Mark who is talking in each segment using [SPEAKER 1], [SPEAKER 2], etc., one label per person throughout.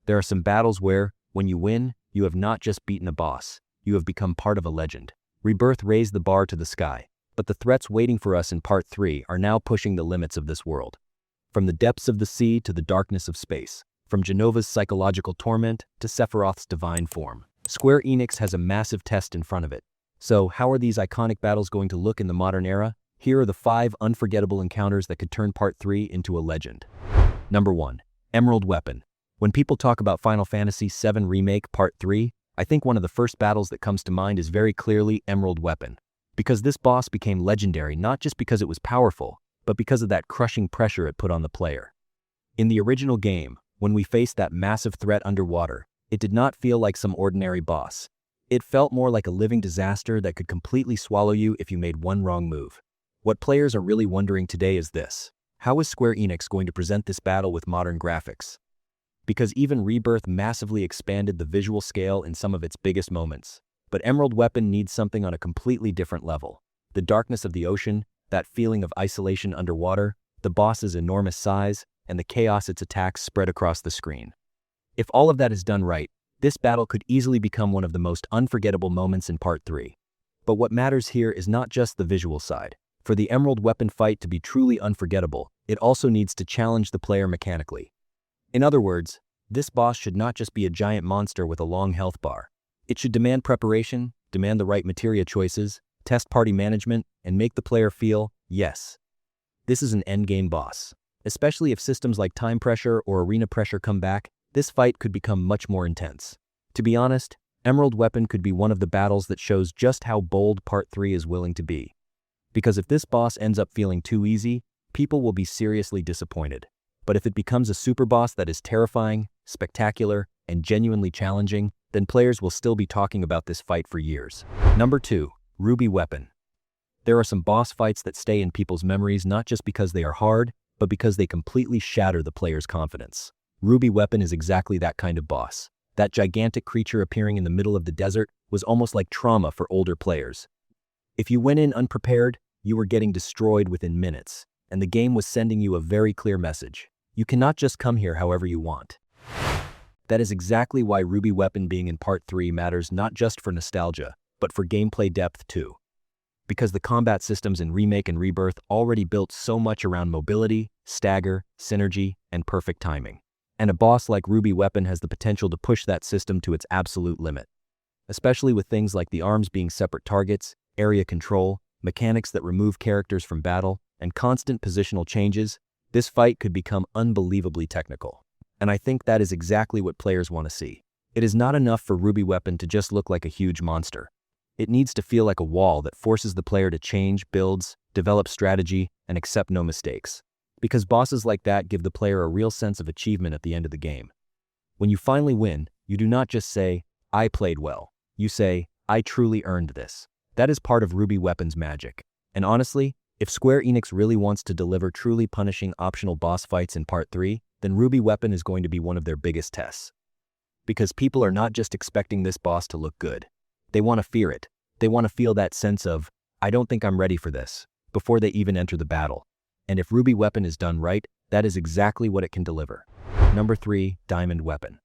[SPEAKER 1] There are some battles where, when you win, you have not just beaten a boss, you have become part of a legend. Rebirth raised the bar to the sky, but the threats waiting for us in Part 3 are now pushing the limits of this world. From the depths of the sea to the darkness of space, from Jenova's psychological torment to Sephiroth's divine form, Square Enix has a massive test in front of it. So, how are these iconic battles going to look in the modern era? Here are the 5 unforgettable encounters that could turn Part 3 into a legend. Number 1. Emerald Weapon. When people talk about Final Fantasy VII Remake Part 3, I think one of the first battles that comes to mind is very clearly Emerald Weapon. Because this boss became legendary not just because it was powerful, but because of that crushing pressure it put on the player. In the original game, when we faced that massive threat underwater, it did not feel like some ordinary boss. It felt more like a living disaster that could completely swallow you if you made one wrong move. What players are really wondering today is this: how is Square Enix going to present this battle with modern graphics? Because even Rebirth massively expanded the visual scale in some of its biggest moments. But Emerald Weapon needs something on a completely different level. The darkness of the ocean, that feeling of isolation underwater, the boss's enormous size, and the chaos its attacks spread across the screen. If all of that is done right, this battle could easily become one of the most unforgettable moments in Part 3. But what matters here is not just the visual side. For the Emerald Weapon fight to be truly unforgettable, it also needs to challenge the player mechanically. In other words, this boss should not just be a giant monster with a long health bar. It should demand preparation, demand the right materia choices, test party management, and make the player feel, yes, this is an endgame boss. Especially if systems like time pressure or arena pressure come back, this fight could become much more intense. To be honest, Emerald Weapon could be one of the battles that shows just how bold Part 3 is willing to be. Because if this boss ends up feeling too easy, people will be seriously disappointed. But if it becomes a super boss that is terrifying, spectacular, and genuinely challenging, then players will still be talking about this fight for years. Number 2. Ruby Weapon. There are some boss fights that stay in people's memories not just because they are hard, but because they completely shatter the player's confidence. Ruby Weapon is exactly that kind of boss. That gigantic creature appearing in the middle of the desert was almost like trauma for older players. If you went in unprepared, you were getting destroyed within minutes, and the game was sending you a very clear message. You cannot just come here however you want. That is exactly why Ruby Weapon being in Part 3 matters not just for nostalgia, but for gameplay depth too. Because the combat systems in Remake and Rebirth already built so much around mobility, stagger, synergy, and perfect timing. And a boss like Ruby Weapon has the potential to push that system to its absolute limit. Especially with things like the arms being separate targets, area control, mechanics that remove characters from battle, and constant positional changes, this fight could become unbelievably technical. And I think that is exactly what players want to see. It is not enough for Ruby Weapon to just look like a huge monster. It needs to feel like a wall that forces the player to change, builds, develop strategy, and accept no mistakes. Because bosses like that give the player a real sense of achievement at the end of the game. When you finally win, you do not just say, "I played well." You say, "I truly earned this." That is part of Ruby Weapon's magic. And honestly, if Square Enix really wants to deliver truly punishing optional boss fights in Part 3, then Ruby Weapon is going to be one of their biggest tests. Because people are not just expecting this boss to look good. They want to fear it. They want to feel that sense of, "I don't think I'm ready for this," before they even enter the battle. And if Ruby Weapon is done right, that is exactly what it can deliver. Number 3. Diamond Weapon.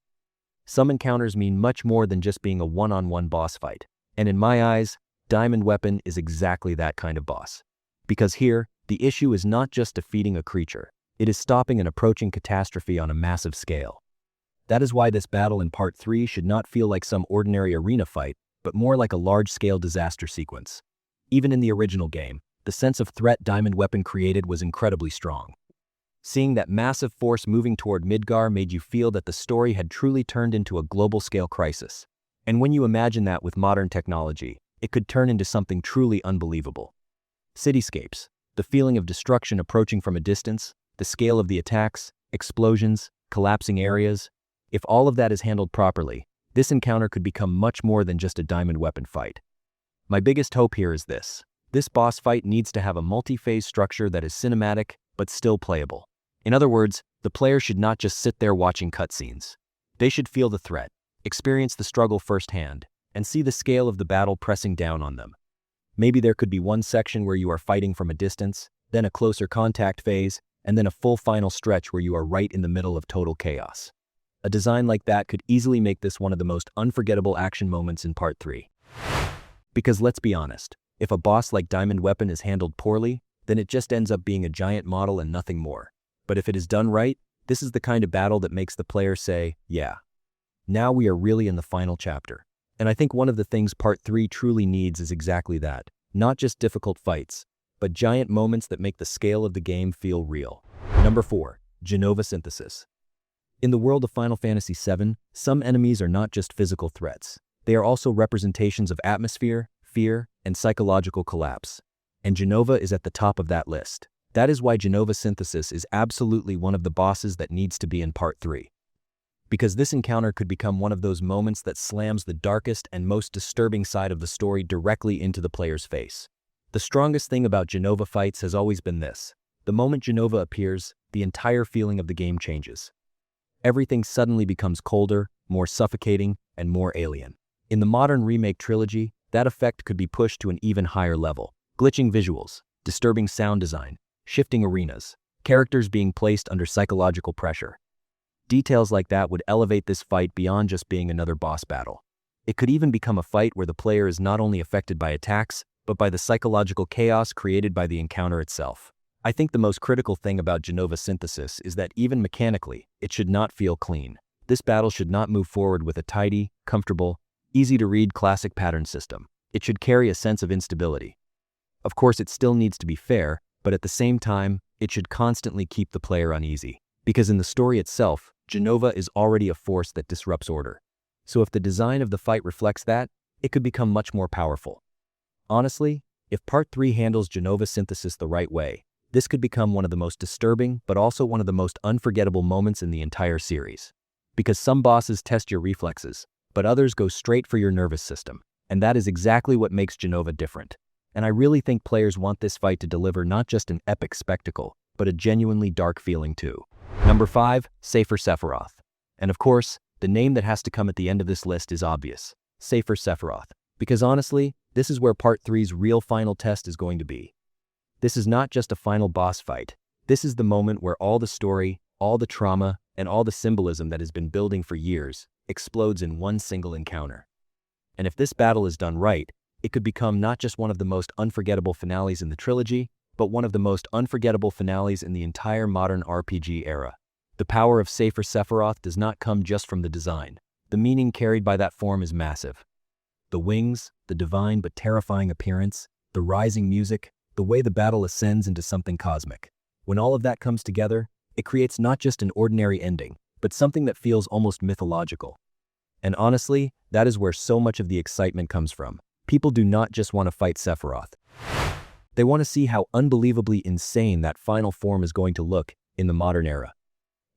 [SPEAKER 1] Some encounters mean much more than just being a one-on-one boss fight. And in my eyes, Diamond Weapon is exactly that kind of boss. Because here, the issue is not just defeating a creature. It is stopping an approaching catastrophe on a massive scale. That is why this battle in Part 3 should not feel like some ordinary arena fight, but more like a large-scale disaster sequence. Even in the original game, the sense of threat Diamond Weapon created was incredibly strong. Seeing that massive force moving toward Midgar made you feel that the story had truly turned into a global-scale crisis. And when you imagine that with modern technology, it could turn into something truly unbelievable. Cityscapes, the feeling of destruction approaching from a distance, the scale of the attacks, explosions, collapsing areas. If all of that is handled properly, this encounter could become much more than just a Diamond Weapon fight. My biggest hope here is this. This boss fight needs to have a multi-phase structure that is cinematic, but still playable. In other words, the player should not just sit there watching cutscenes. They should feel the threat, experience the struggle firsthand, and see the scale of the battle pressing down on them. Maybe there could be one section where you are fighting from a distance, then a closer contact phase, and then a full final stretch where you are right in the middle of total chaos. A design like that could easily make this one of the most unforgettable action moments in Part 3. Because let's be honest, if a boss like Diamond Weapon is handled poorly, then it just ends up being a giant model and nothing more. But if it is done right, this is the kind of battle that makes the player say, yeah. Now we are really in the final chapter. And I think one of the things Part 3 truly needs is exactly that. Not just difficult fights, but giant moments that make the scale of the game feel real. Number 4. Jenova Synthesis. In the world of Final Fantasy VII, some enemies are not just physical threats. They are also representations of atmosphere, fear, and psychological collapse. And Jenova is at the top of that list. That is why Jenova Synthesis is absolutely one of the bosses that needs to be in Part 3. Because this encounter could become one of those moments that slams the darkest and most disturbing side of the story directly into the player's face. The strongest thing about Jenova fights has always been this. The moment Jenova appears, the entire feeling of the game changes. Everything suddenly becomes colder, more suffocating, and more alien. In the modern remake trilogy, that effect could be pushed to an even higher level. Glitching visuals, disturbing sound design, shifting arenas, characters being placed under psychological pressure. Details like that would elevate this fight beyond just being another boss battle. It could even become a fight where the player is not only affected by attacks, but by the psychological chaos created by the encounter itself. I think the most critical thing about Jenova Synthesis is that even mechanically, it should not feel clean. This battle should not move forward with a tidy, comfortable, easy-to-read classic pattern system. It should carry a sense of instability. Of course, it still needs to be fair, but at the same time, it should constantly keep the player uneasy. Because in the story itself, Jenova is already a force that disrupts order. So if the design of the fight reflects that, it could become much more powerful. Honestly, if Part 3 handles Jenova Synthesis the right way, this could become one of the most disturbing, but also one of the most unforgettable moments in the entire series. Because some bosses test your reflexes, but others go straight for your nervous system. And that is exactly what makes Jenova different. And I really think players want this fight to deliver not just an epic spectacle, but a genuinely dark feeling too. Number 5. Safer Sephiroth. And of course, the name that has to come at the end of this list is obvious. Safer Sephiroth. Because honestly, this is where Part 3's real final test is going to be. This is not just a final boss fight. This is the moment where all the story, all the trauma, and all the symbolism that has been building for years explodes in one single encounter. And if this battle is done right, it could become not just one of the most unforgettable finales in the trilogy, but one of the most unforgettable finales in the entire modern RPG era. The power of Safer Sephiroth does not come just from the design. The meaning carried by that form is massive. The wings, the divine but terrifying appearance, the rising music, the way the battle ascends into something cosmic. When all of that comes together, it creates not just an ordinary ending, but something that feels almost mythological. And honestly, that is where so much of the excitement comes from. People do not just want to fight Sephiroth. They want to see how unbelievably insane that final form is going to look in the modern era.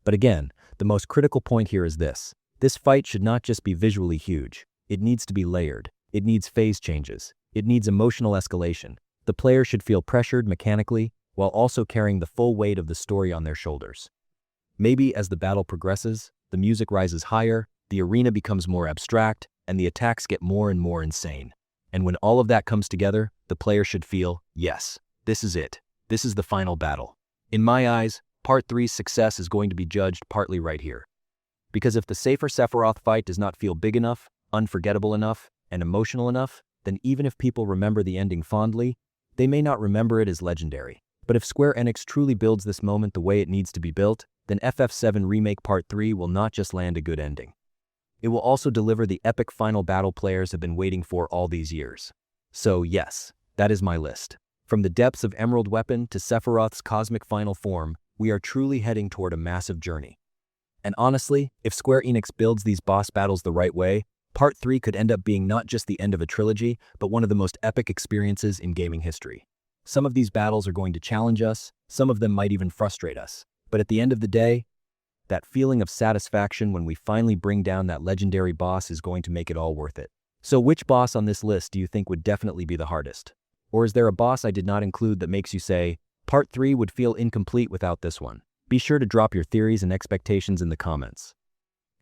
[SPEAKER 1] But again, the most critical point here is this. This fight should not just be visually huge. It needs to be layered. It needs phase changes. It needs emotional escalation. The player should feel pressured mechanically while also carrying the full weight of the story on their shoulders. Maybe as the battle progresses, the music rises higher, the arena becomes more abstract, and the attacks get more and more insane. And when all of that comes together, the player should feel, yes, this is it. This is the final battle. In my eyes, Part 3's success is going to be judged partly right here. Because if the Safer Sephiroth fight does not feel big enough, unforgettable enough, and emotional enough, then even if people remember the ending fondly, they may not remember it as legendary. But if Square Enix truly builds this moment the way it needs to be built, then FF7 Remake Part 3 will not just land a good ending. It will also deliver the epic final battle players have been waiting for all these years. So yes, that is my list. From the depths of Emerald Weapon to Sephiroth's cosmic final form, we are truly heading toward a massive journey. And honestly, if Square Enix builds these boss battles the right way, Part 3 could end up being not just the end of a trilogy, but one of the most epic experiences in gaming history. Some of these battles are going to challenge us, some of them might even frustrate us. But at the end of the day, that feeling of satisfaction when we finally bring down that legendary boss is going to make it all worth it. So which boss on this list do you think would definitely be the hardest? Or is there a boss I did not include that makes you say, Part 3 would feel incomplete without this one? Be sure to drop your theories and expectations in the comments.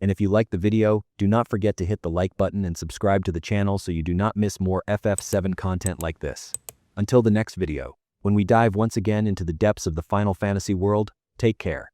[SPEAKER 1] And if you liked the video, do not forget to hit the like button and subscribe to the channel so you do not miss more FF7 content like this. Until the next video, when we dive once again into the depths of the Final Fantasy world, take care.